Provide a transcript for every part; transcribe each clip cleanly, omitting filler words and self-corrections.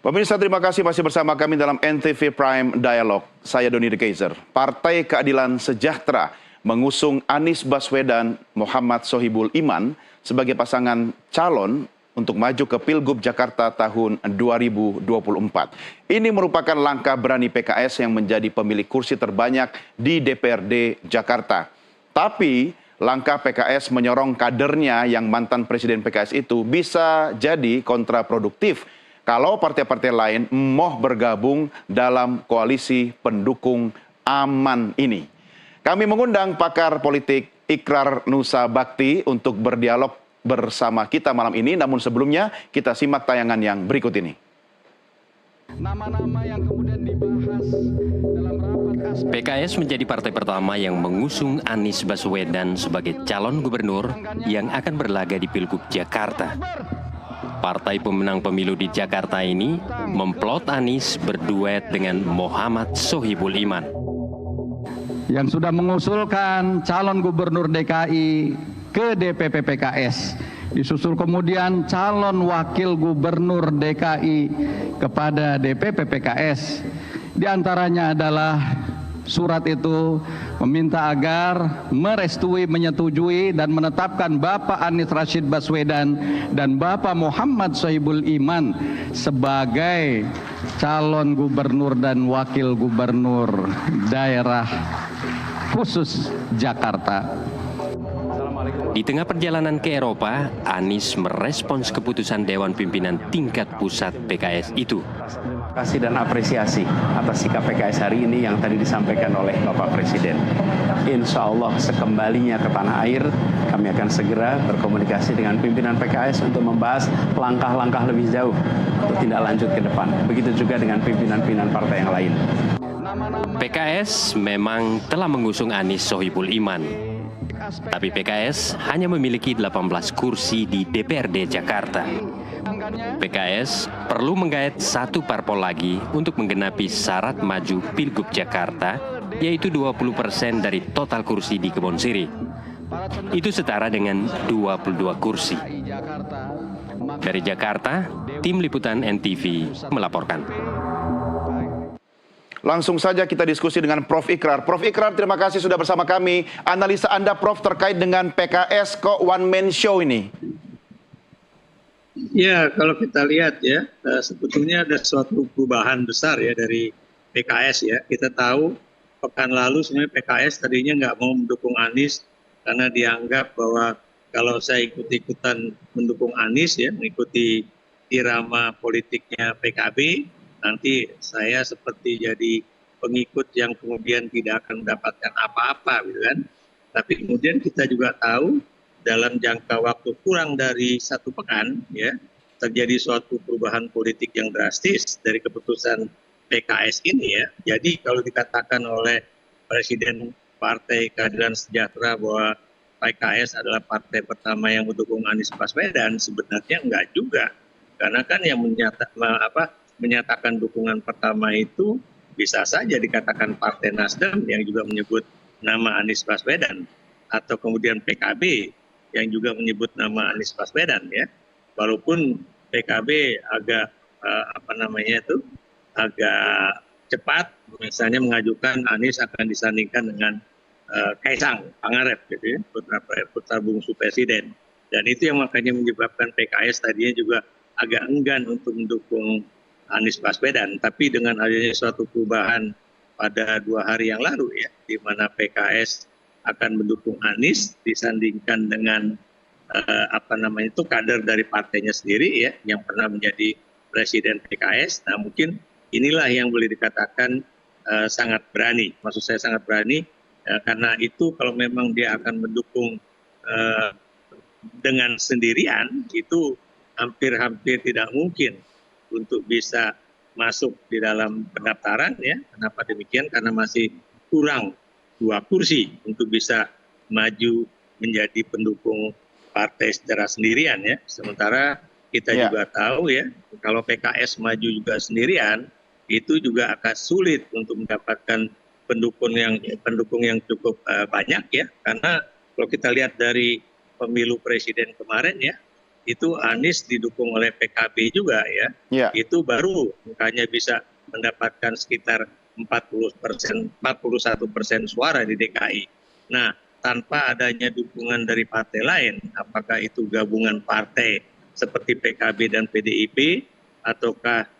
Pemirsa, terima kasih masih bersama kami dalam NTV Prime Dialog. Saya Doni De Keizer. Partai Keadilan Sejahtera mengusung Anies Baswedan Muhammad Sohibul Iman sebagai pasangan calon untuk maju ke Pilgub Jakarta tahun 2024. Ini merupakan langkah berani PKS yang menjadi pemilik kursi terbanyak di DPRD Jakarta. Tapi langkah PKS menyorong kadernya yang mantan Presiden PKS itu bisa jadi kontraproduktif kalau partai-partai lain mau bergabung dalam koalisi pendukung aman ini. Kami mengundang pakar politik Ikrar Nusa Bakti untuk berdialog bersama kita malam ini. Namun sebelumnya kita simak tayangan yang berikut ini. Nama-nama yang kemudian dibahas dalam rapat PKS menjadi partai pertama yang mengusung Anies Baswedan sebagai calon gubernur yang akan berlaga di Pilgub Jakarta. Partai pemenang pemilu di Jakarta ini memplot Anies berduet dengan Muhammad Sohibul Iman. Yang sudah mengusulkan calon gubernur DKI ke DPP PKS. Disusul kemudian calon wakil gubernur DKI kepada DPP PKS. Di antaranya adalah surat itu meminta agar merestui, menyetujui dan menetapkan Bapak Anies Rashid Baswedan dan Bapak Muhammad Sohibul Iman sebagai calon gubernur dan wakil gubernur daerah khusus Jakarta. Di tengah perjalanan ke Eropa, Anies merespons keputusan Dewan Pimpinan tingkat pusat PKS itu. Terima kasih dan apresiasi atas sikap PKS hari ini yang tadi disampaikan oleh Bapak Presiden. Insya Allah sekembalinya ke tanah air, kami akan segera berkomunikasi dengan pimpinan PKS untuk membahas langkah-langkah lebih jauh untuk tindak lanjut ke depan. Begitu juga dengan pimpinan-pimpinan partai yang lain. PKS memang telah mengusung Anies Sohibul Iman. Tapi PKS hanya memiliki 18 kursi di DPRD Jakarta. PKS perlu menggait satu parpol lagi untuk menggenapi syarat maju Pilgub Jakarta, yaitu 20% dari total kursi di Kebon Sirih. Itu setara dengan 22 kursi. Dari Jakarta, tim liputan NTV melaporkan. Langsung saja kita diskusi dengan Prof. Ikrar. Prof. Ikrar, terima kasih sudah bersama kami. Analisa Anda, Prof, terkait dengan PKS kok one man show ini? Ya, kalau kita lihat ya, sebetulnya ada suatu perubahan besar ya dari PKS ya. Kita tahu pekan lalu sebenarnya PKS tadinya nggak mau mendukung Anies karena dianggap bahwa kalau saya ikut-ikutan mendukung Anies ya, mengikuti irama politiknya PKB, nanti saya seperti jadi pengikut yang kemudian tidak akan mendapatkan apa-apa gitu kan. Tapi kemudian kita juga tahu dalam jangka waktu kurang dari 1 pekan ya, terjadi suatu perubahan politik yang drastis dari keputusan PKS ini ya. Jadi kalau dikatakan oleh Presiden Partai Keadilan Sejahtera bahwa PKS adalah partai pertama yang mendukung Anies Baswedan, sebenarnya enggak juga. Karena kan yang menyatakan dukungan pertama itu bisa saja dikatakan Partai Nasdem yang juga menyebut nama Anies Baswedan, atau kemudian PKB yang juga menyebut nama Anies Baswedan ya. Walaupun PKB agak agak cepat misalnya mengajukan Anies akan disandingkan dengan Kaisang Pangarep gitu ya, putra bungsu presiden. Dan itu yang makanya menyebabkan PKS tadinya juga agak enggan untuk mendukung Anies Baswedan, tapi dengan adanya suatu perubahan pada 2 hari yang lalu ya, di mana PKS akan mendukung Anies disandingkan dengan kader dari partainya sendiri ya, yang pernah menjadi presiden PKS. Nah mungkin inilah yang boleh dikatakan sangat berani. Maksud saya sangat berani karena itu kalau memang dia akan mendukung dengan sendirian itu hampir tidak mungkin untuk bisa masuk di dalam pendaftaran ya. Kenapa demikian? Karena masih kurang 2 kursi untuk bisa maju menjadi pendukung partai secara sendirian ya. Sementara kita juga tahu ya, kalau PKS maju juga sendirian, itu juga akan sulit untuk mendapatkan pendukung yang cukup banyak ya. Karena kalau kita lihat dari pemilu presiden kemarin ya, itu Anies didukung oleh PKB juga ya, Ya. itu baru makanya bisa mendapatkan sekitar 41% suara di DKI. Nah, tanpa adanya dukungan dari partai lain, apakah itu gabungan partai seperti PKB dan PDIP, ataukah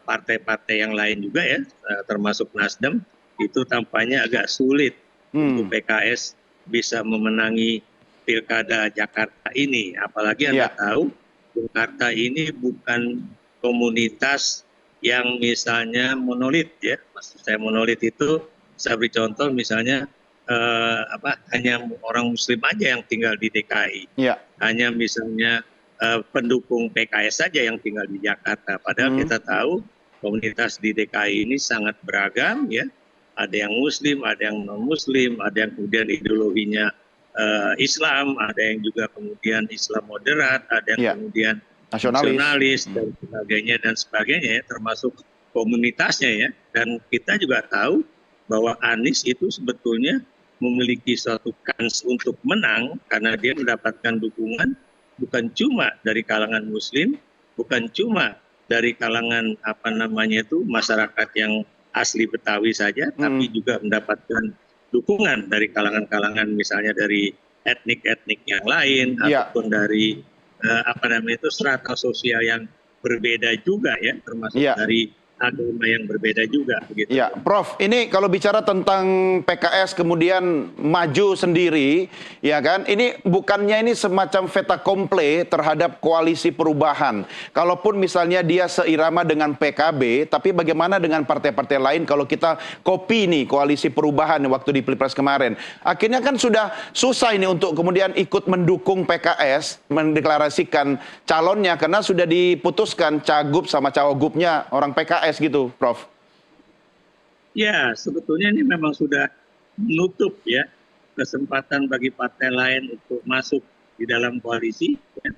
partai-partai yang lain juga ya, termasuk Nasdem, itu tampaknya agak sulit untuk PKS bisa memenangi Pilkada Jakarta ini. Apalagi Anda tahu, Jakarta ini bukan komunitas yang misalnya monolit ya. Maksud saya monolit itu, saya beri contoh misalnya hanya orang Muslim aja yang tinggal di DKI. Hanya misalnya pendukung PKS saja yang tinggal di Jakarta. Padahal kita tahu komunitas di DKI ini sangat beragam ya. Ada yang Muslim, ada yang non-Muslim, ada yang kemudian ideologinya Islam, ada yang juga kemudian Islam moderat, ada yang kemudian nasionalis dan sebagainya ya, termasuk komunitasnya ya. Dan kita juga tahu bahwa Anies itu sebetulnya memiliki suatu kans untuk menang karena dia mendapatkan dukungan bukan cuma dari kalangan Muslim, bukan cuma dari kalangan masyarakat yang asli Betawi saja, tapi juga mendapatkan dukungan dari kalangan-kalangan misalnya dari etnik-etnik yang lain ataupun dari strata sosial yang berbeda juga ya, termasuk dari agama yang berbeda juga begitu. Ya, Prof, ini kalau bicara tentang PKS kemudian maju sendiri, ya kan? Ini bukannya ini semacam fait accompli terhadap koalisi perubahan. Kalaupun misalnya dia seirama dengan PKB, tapi bagaimana dengan partai-partai lain kalau kita copy nih koalisi perubahan waktu di Pilpres kemarin? Akhirnya kan sudah susah ini untuk kemudian ikut mendukung PKS, mendeklarasikan calonnya karena sudah diputuskan cagup sama cawagupnya orang PKS gitu, Prof. Ya, sebetulnya ini memang sudah menutup ya kesempatan bagi partai lain untuk masuk di dalam koalisi ya,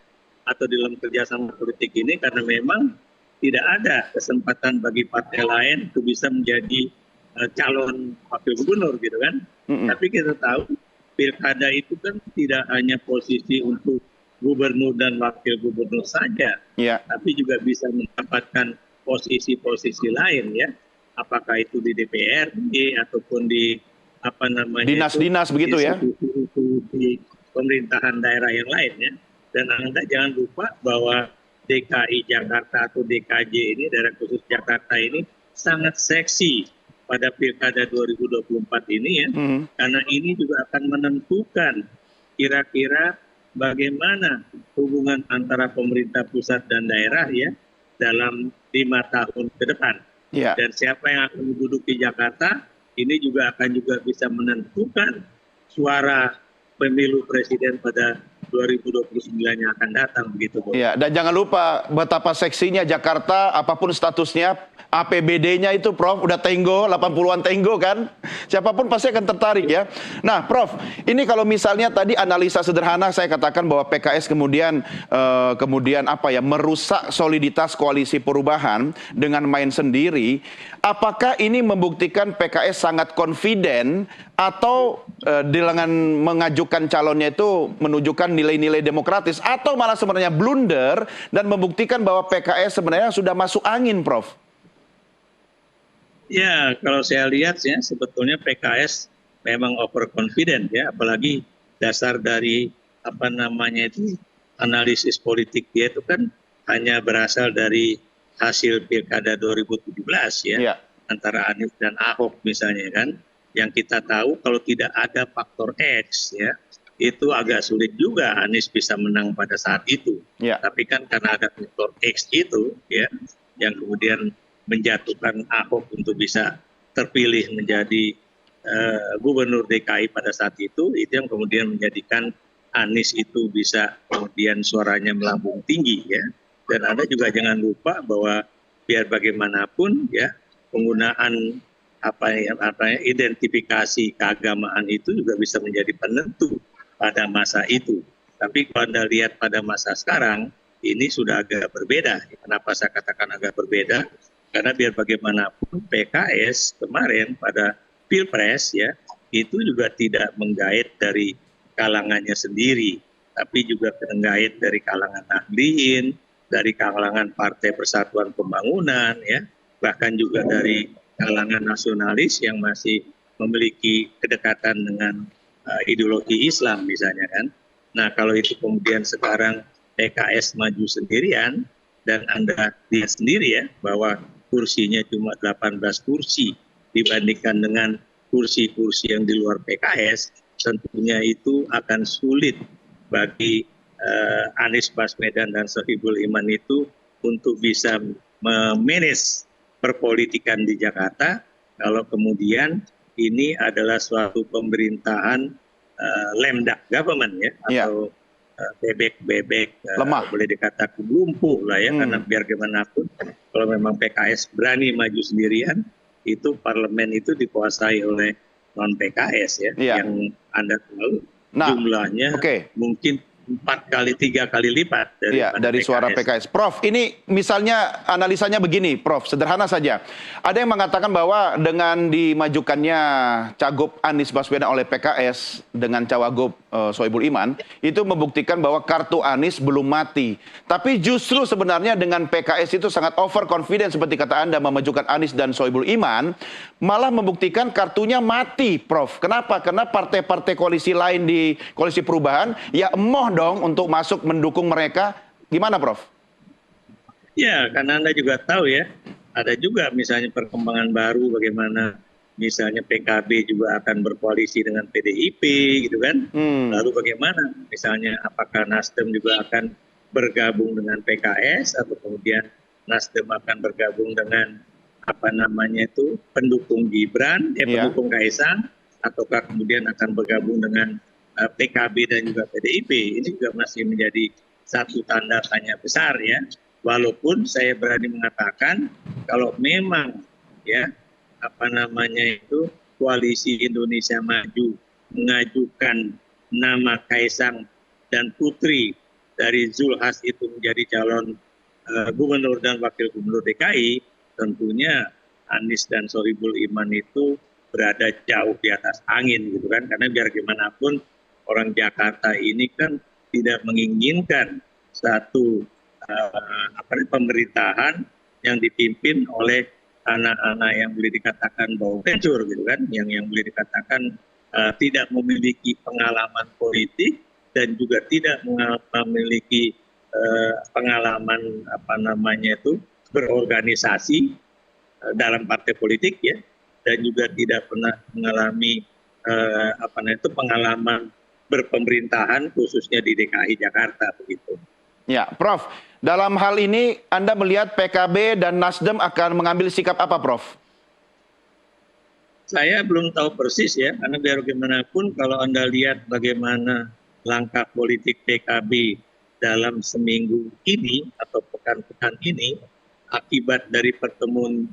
atau di dalam kerjasama politik ini karena memang tidak ada kesempatan bagi partai lain untuk bisa menjadi calon wakil gubernur gitu kan. Tapi kita tahu pilkada itu kan tidak hanya posisi untuk gubernur dan wakil gubernur saja, tapi juga bisa mendapatkan posisi-posisi lain ya, apakah itu di DPRD ataupun di dinas-dinas begitu ya, di pemerintahan daerah yang lain ya. Dan Anda jangan lupa bahwa DKI Jakarta atau DKJ ini, daerah khusus Jakarta ini sangat seksi pada Pilkada 2024 ini ya, karena ini juga akan menentukan kira-kira bagaimana hubungan antara pemerintah pusat dan daerah ya dalam 5 tahun ke depan. Dan siapa yang akan duduk di Jakarta, ini juga akan bisa menentukan suara pemilu presiden pada 2029 yang akan datang begitu. Iya, dan jangan lupa betapa seksinya Jakarta apapun statusnya, APBD-nya itu Prof udah tenggo, 80-an tenggo kan. Siapapun pasti akan tertarik ya. Nah, Prof, ini kalau misalnya tadi analisa sederhana saya katakan bahwa PKS kemudian merusak soliditas koalisi perubahan dengan main sendiri, apakah ini membuktikan PKS sangat confident atau dengan mengajukan calonnya itu menunjukkan nilai-nilai demokratis atau malah sebenarnya blunder dan membuktikan bahwa PKS sebenarnya sudah masuk angin, Prof? Ya, kalau saya lihat ya sebetulnya PKS memang overconfident ya, apalagi dasar dari analisis politik dia itu kan hanya berasal dari hasil Pilkada 2017 ya, antara Anies dan Ahok misalnya kan, yang kita tahu kalau tidak ada faktor X ya, itu agak sulit juga Anies bisa menang pada saat itu. Tapi kan karena ada faktor X itu ya, yang kemudian menjatuhkan Ahok untuk bisa terpilih menjadi gubernur DKI pada saat itu yang kemudian menjadikan Anies itu bisa kemudian suaranya melambung tinggi ya. Dan Anda juga jangan lupa bahwa biar bagaimanapun ya penggunaan identifikasi keagamaan itu juga bisa menjadi penentu pada masa itu. Tapi kalau Anda lihat pada masa sekarang ini sudah agak berbeda. Kenapa saya katakan agak berbeda? Karena biar bagaimanapun PKS kemarin pada Pilpres ya itu juga tidak menggait dari kalangannya sendiri. tapi juga penggait dari kalangan Nahdliyin, dari kalangan Partai Persatuan Pembangunan, ya, bahkan juga dari kalangan nasionalis yang masih memiliki kedekatan dengan ideologi Islam misalnya kan. Nah kalau itu kemudian sekarang PKS maju sendirian dan Anda lihat sendiri ya bahwa kursinya cuma 18 kursi dibandingkan dengan kursi-kursi yang di luar PKS, tentunya itu akan sulit bagi Anies Baswedan dan Sohibul Iman itu untuk bisa memanage perpolitikan di Jakarta kalau kemudian ini adalah suatu pemerintahan lame duck government ya, atau bebek lemah, boleh dikatakan lumpuh lah ya, karena biar gimana pun kalau memang PKS berani maju sendirian, itu parlemen itu dikuasai oleh non PKS ya, yang Anda tahu jumlahnya mungkin 3 kali lipat dari suara PKS. Prof, ini misalnya analisanya begini, Prof, sederhana saja. Ada yang mengatakan bahwa dengan dimajukannya Cagup Anies Baswedan oleh PKS dengan Cawagup Sohibul Iman, itu membuktikan bahwa kartu Anies belum mati. Tapi justru sebenarnya dengan PKS itu sangat overconfident seperti kata Anda memajukan Anies dan Sohibul Iman, malah membuktikan kartunya mati, Prof. Kenapa? Karena partai-partai koalisi lain di koalisi perubahan ya emoh dong untuk masuk mendukung mereka. Gimana, Prof? Ya, karena Anda juga tahu ya, ada juga misalnya perkembangan baru bagaimana misalnya PKB juga akan berkoalisi dengan PDIP gitu kan. Lalu bagaimana misalnya apakah Nasdem juga akan bergabung dengan PKS atau kemudian Nasdem akan bergabung dengan pendukung Gibran, pendukung Kaisang, ataukah kemudian akan bergabung dengan PKB dan juga PDIP. Ini juga masih menjadi satu tanda tanya besar ya. Walaupun saya berani mengatakan kalau memang ya koalisi Indonesia Maju mengajukan nama Kaisang dan Putri dari Zulhas itu menjadi calon gubernur dan wakil gubernur DKI, tentunya Anies dan Sohibul Iman itu berada jauh di atas angin gitu kan, karena biar gimana pun orang Jakarta ini kan tidak menginginkan satu pemerintahan yang dipimpin oleh anak-anak yang boleh dikatakan bau kencur gitu kan, yang boleh dikatakan tidak memiliki pengalaman politik dan juga tidak memiliki pengalaman berorganisasi dalam partai politik ya, dan juga tidak pernah mengalami pengalaman berpemerintahan khususnya di DKI Jakarta begitu. Ya, Prof. Dalam hal ini Anda melihat PKB dan Nasdem akan mengambil sikap apa, Prof? Saya belum tahu persis ya, karena biar bagaimanapun kalau Anda lihat bagaimana langkah politik PKB dalam seminggu ini atau pekan-pekan ini akibat dari pertemuan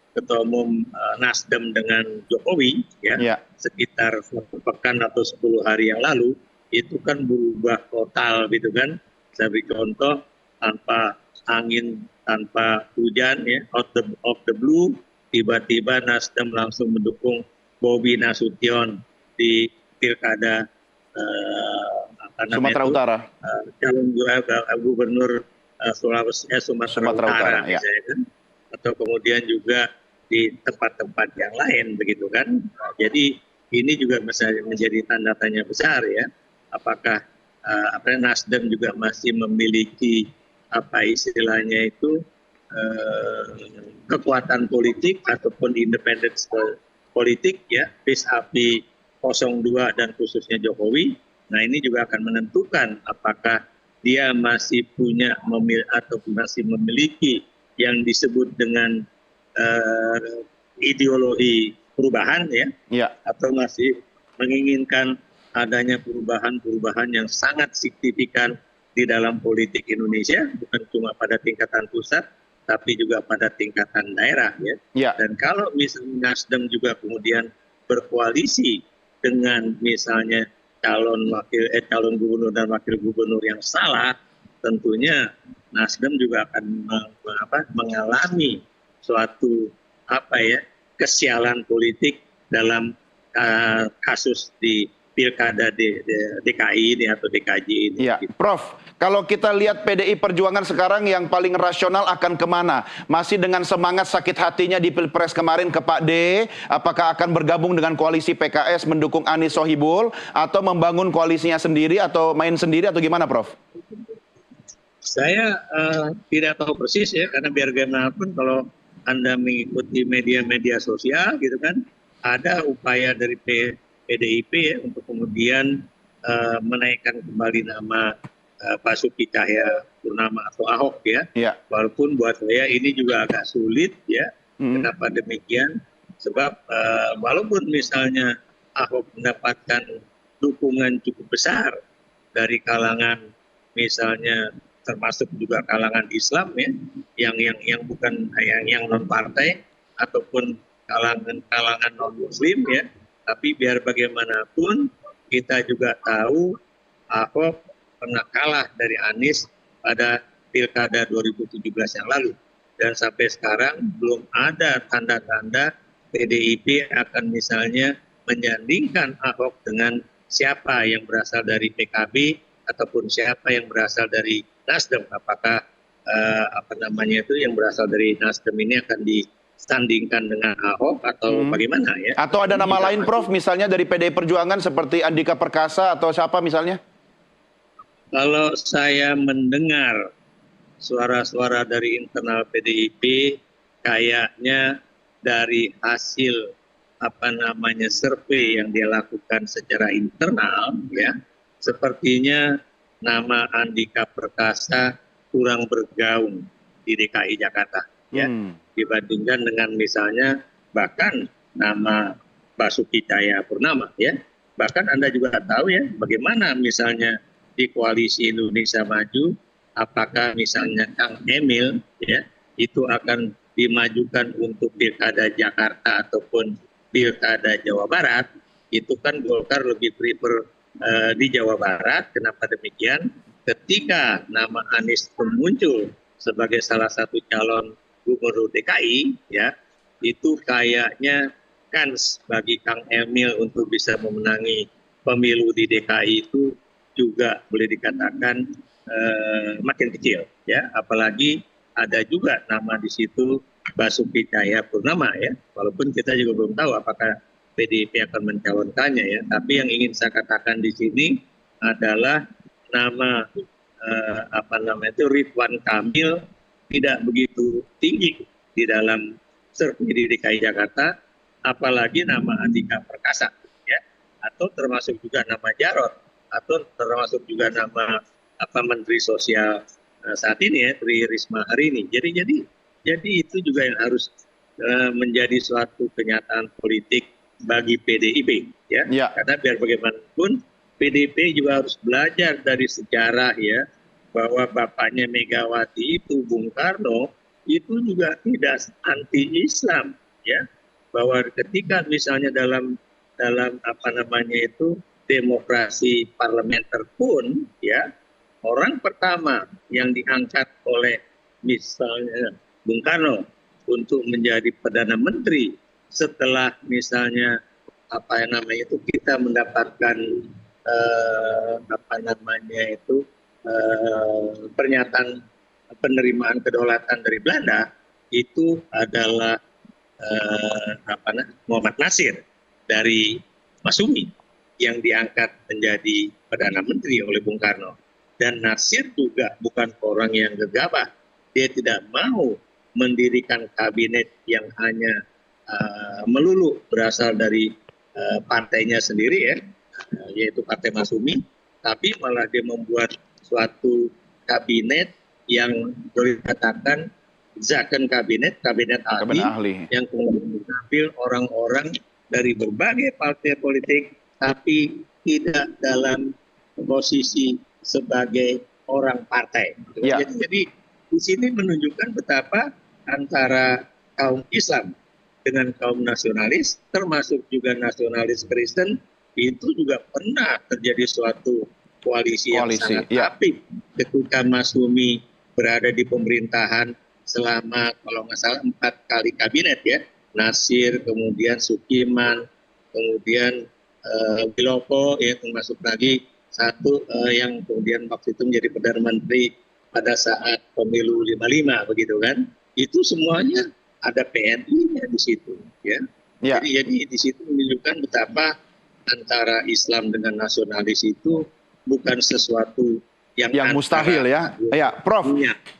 Ketua Umum Nasdem dengan Jokowi ya, sekitar 1 pekan atau 10 hari yang lalu, itu kan berubah total gitu kan. Saya beri contoh, tanpa angin, tanpa hujan ya, out the blue, tiba-tiba Nasdem langsung mendukung Bobi Nasution di pilkada Sumatera Utara, calon gubernur Sumatera Utara misalnya kan, atau kemudian juga di tempat-tempat yang lain begitu kan. Jadi ini juga menjadi tanda tanya besar ya, apakah Nasdem juga masih memiliki kekuatan politik ataupun independence politik ya, vis-a-vis 02 dan khususnya Jokowi. Nah ini juga akan menentukan apakah dia masih punya atau masih memiliki yang disebut dengan ideologi perubahan ya, atau masih menginginkan adanya perubahan-perubahan yang sangat signifikan di dalam politik Indonesia, bukan cuma pada tingkatan pusat tapi juga pada tingkatan daerah ya. Dan kalau misalnya Nasdem juga kemudian berkoalisi dengan misalnya calon gubernur dan wakil gubernur yang salah, tentunya Nasdem juga akan mengalami suatu kesialan politik dalam kasus di pilkada DKI ini atau DKJ ini. Ya, Prof, kalau kita lihat PDI Perjuangan sekarang yang paling rasional akan kemana? Masih dengan semangat sakit hatinya di Pilpres kemarin ke Pak D, apakah akan bergabung dengan koalisi PKS mendukung Anies Sohibul, atau membangun koalisinya sendiri, atau main sendiri, atau gimana, Prof? Saya tidak tahu persis ya, karena biar bagaimanapun kalau Anda mengikuti media-media sosial gitu kan, ada upaya dari PDIP ya, untuk kemudian menaikkan kembali nama Basuki Cahayapurnama atau Ahok ya. Walaupun buat saya ini juga agak sulit ya. Kenapa demikian? Sebab walaupun misalnya Ahok mendapatkan dukungan cukup besar dari kalangan misalnya termasuk juga kalangan Islam ya, yang bukan yang non partai ataupun kalangan non Muslim ya. Tapi biar bagaimanapun kita juga tahu Ahok pernah kalah dari Anies pada Pilkada 2017 yang lalu. Dan sampai sekarang belum ada tanda-tanda PDIP akan misalnya menyandingkan Ahok dengan siapa yang berasal dari PKB ataupun siapa yang berasal dari Nasdem. Apakah yang berasal dari Nasdem ini akan disandingkan dengan Ahok atau bagaimana ya? Atau ada nama lain, Prof, misalnya dari PDI Perjuangan seperti Andika Perkasa atau siapa misalnya? Kalau saya mendengar suara-suara dari internal PDIP, kayaknya dari hasil survei yang dia lakukan secara internal ya, sepertinya nama Andika Perkasa kurang bergaung di DKI Jakarta ya, dibandingkan dengan misalnya bahkan nama Basuki Cahayapurnama ya. Bahkan Anda juga tahu ya bagaimana misalnya di Koalisi Indonesia Maju, apakah misalnya Kang Emil ya itu akan dimajukan untuk Pilkada Jakarta ataupun Pilkada Jawa Barat, itu kan Golkar lebih prefer di Jawa Barat. Kenapa demikian? Ketika nama Anies muncul sebagai salah satu calon gubernur DKI ya, itu kayaknya kans bagi Kang Emil untuk bisa memenangi pemilu di DKI itu juga boleh dikatakan makin kecil ya, apalagi ada juga nama di situ Basuki Cahayapurnama ya, walaupun kita juga belum tahu apakah PDIP akan mencalonkannya ya. Tapi yang ingin saya katakan di sini adalah nama Ridwan Kamil tidak begitu tinggi di dalam survei di DKI Jakarta, apalagi nama Andika Perkasa ya, atau termasuk juga nama Jarot, atau termasuk juga nama Menteri Sosial saat ini ya, Tri Risma hari ini. Jadi itu juga yang harus menjadi suatu kenyataan politik bagi PDIP ya. Karena biar bagaimanapun PDIP juga harus belajar dari sejarah ya, bahwa bapaknya Megawati itu Bung Karno itu juga tidak anti-Islam ya, bahwa ketika misalnya dalam demokrasi parlementer pun ya, orang pertama yang diangkat oleh misalnya Bung Karno untuk menjadi Perdana Menteri setelah misalnya kita mendapatkan pernyataan penerimaan kedaulatan dari Belanda, itu adalah Muhammad Nasir dari Masyumi yang diangkat menjadi Perdana Menteri oleh Bung Karno. Dan Nasir juga bukan orang yang gegabah. Dia tidak mau mendirikan kabinet yang hanya melulu berasal dari partainya sendiri ya, yaitu Partai Masyumi, tapi malah dia membuat suatu kabinet yang boleh dikatakan zakon kabinet ahli, yang kemudian mengambil orang-orang dari berbagai partai politik, tapi tidak dalam posisi sebagai orang partai. Jadi di sini menunjukkan betapa antara kaum Islam dengan kaum nasionalis, termasuk juga nasionalis Kristen, itu juga pernah terjadi suatu koalisi yang sangat apik ketika Masyumi berada di pemerintahan selama kalau nggak salah 4 kali kabinet ya. Nasir, kemudian Sukiman, kemudian Wilopo, ya termasuk lagi satu yang kemudian waktu itu menjadi Perdana Menteri pada saat pemilu 55 begitu kan, itu semuanya ada PNI-nya di situ, ya. Ya. Jadi di situ menunjukkan betapa antara Islam dengan nasionalis itu bukan sesuatu yang mustahil ya. Ya, Prof.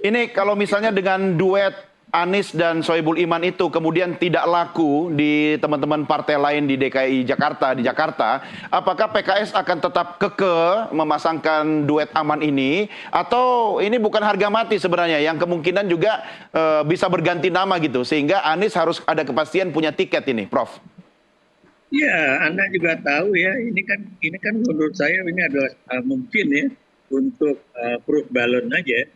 Ini kalau misalnya dengan duet Anies dan Sohibul Iman itu kemudian tidak laku di teman-teman partai lain di DKI Jakarta, apakah PKS akan tetap kekeh memasangkan duet aman ini, atau ini bukan harga mati sebenarnya yang kemungkinan juga bisa berganti nama gitu, sehingga Anies harus ada kepastian punya tiket ini, Prof? Ya, Anda juga tahu ya, ini kan menurut saya ini adalah mungkin ya untuk proof balance aja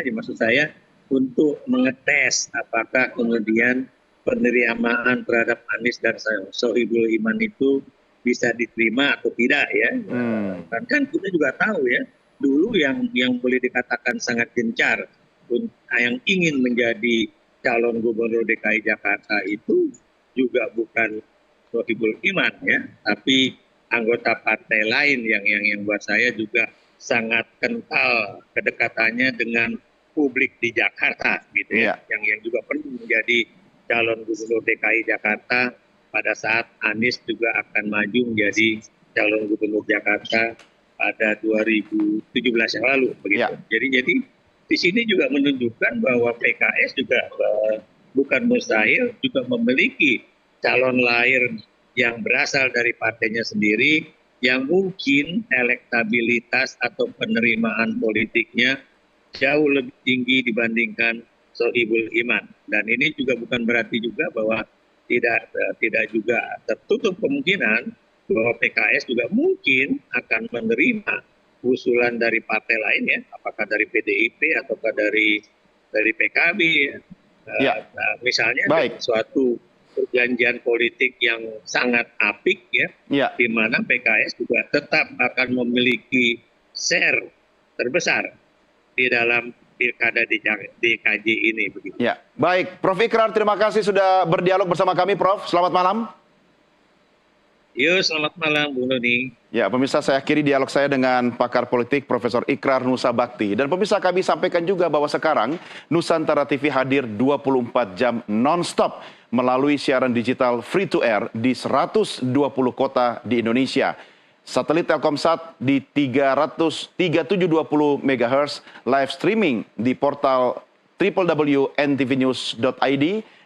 maksud saya, untuk mengetes apakah kemudian penerimaan terhadap Anies dan Sohibul Iman itu bisa diterima atau tidak ya. Kan kita juga tahu ya, dulu yang boleh dikatakan sangat gencar yang ingin menjadi calon gubernur DKI Jakarta itu juga bukan Sohibul Iman ya, tapi anggota partai lain yang buat saya juga sangat kental kedekatannya dengan publik di Jakarta gitu ya, yang juga perlu menjadi calon gubernur DKI Jakarta pada saat Anies juga akan maju menjadi calon gubernur Jakarta pada 2017 yang lalu begitu. Jadi di sini juga menunjukkan bahwa PKS juga bukan mustahil juga memiliki calon lain yang berasal dari partainya sendiri yang mungkin elektabilitas atau penerimaan politiknya jauh lebih tinggi dibandingkan Sohibul Iman. Dan ini juga bukan berarti juga bahwa tidak juga tertutup kemungkinan bahwa PKS juga mungkin akan menerima usulan dari partai lain ya, apakah dari PDIP ataukah dari PKB ya. Misalnya suatu perjanjian politik yang sangat apik ya, di mana PKS juga tetap akan memiliki share terbesar di dalam pilkada DKJ ini begitu. Ya, baik, Prof Ikrar, terima kasih sudah berdialog bersama kami, Prof. Selamat malam. Yuk, selamat malam, Bung Doni. Ya, pemirsa, saya akhiri dialog saya dengan pakar politik Profesor Ikrar Nusa Bakti. Dan pemirsa, kami sampaikan juga bahwa sekarang Nusantara TV hadir 24 jam non-stop melalui siaran digital free to air di 120 kota di Indonesia. Satelit Telkomsat di 3720 MHz, live streaming di portal www.ntvnews.id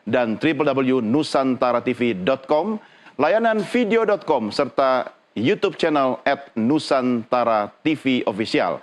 dan www.nusantaratv.com, layanan video.com, serta YouTube channel @Nusantara TV Official.